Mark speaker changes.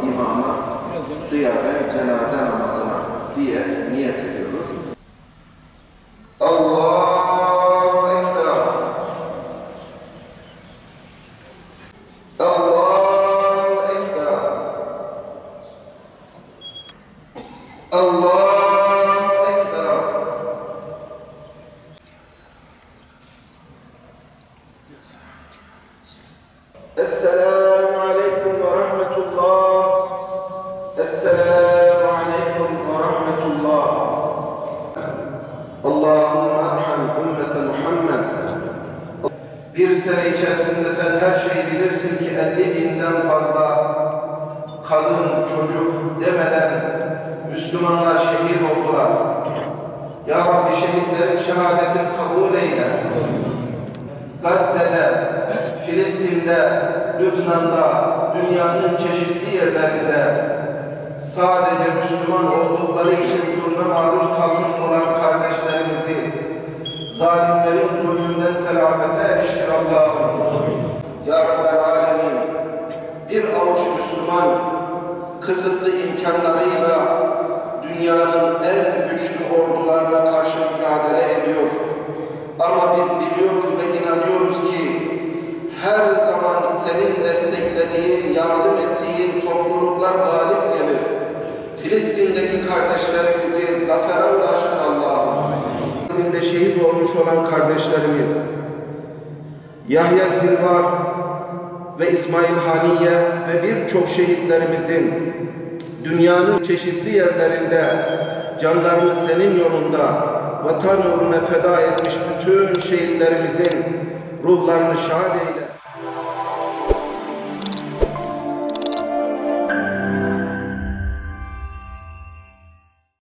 Speaker 1: imama kıyame cenaze namazına diye niyet ediyoruz. Allahu Ekber. Allahu Ekber. Allahu Ekber. Esselamu Aleyküm ve Rahmetullah. Esselamu Aleyküm ve Rahmetullah. Allahümme erham ümmete Muhammed. Bir sene içerisinde sen her şeyi bilirsin ki 50.000'den fazla kadın, çocuk demeden Müslümanlar şehit oldular. Ya Rabbi şehitlerin şehadetini kabul eyle. Gazze'de, Filistin'de, Lübnan'da, dünyanın çeşitli yerlerinde sadece Müslüman oldukları için zulme maruz kalmış olan kardeşlerimizi zalimlerin zulmünden selamete eriştir Allah'ım. Ya Rabbel Alemin, bir avuç Müslüman kısıtlı imkanlarıyla dünyanın en güçlü ordularına karşı mücadele ediyor. Ama biz biliyoruz ve inanıyoruz ki her zaman senin desteklediğin, yardım ettiğin topluluklar galip gelir. Filistin'deki kardeşlerimizi zafere ulaştır Allah'ım. Filistin'de şehit olmuş olan kardeşlerimiz Yahya Sinvar ve İsmail Haniye ve birçok şehitlerimizin dünyanın çeşitli yerlerinde canlarını senin yolunda vatan uğruna feda etmiş bütün şehitlerimizin ruhlarını şad eyle.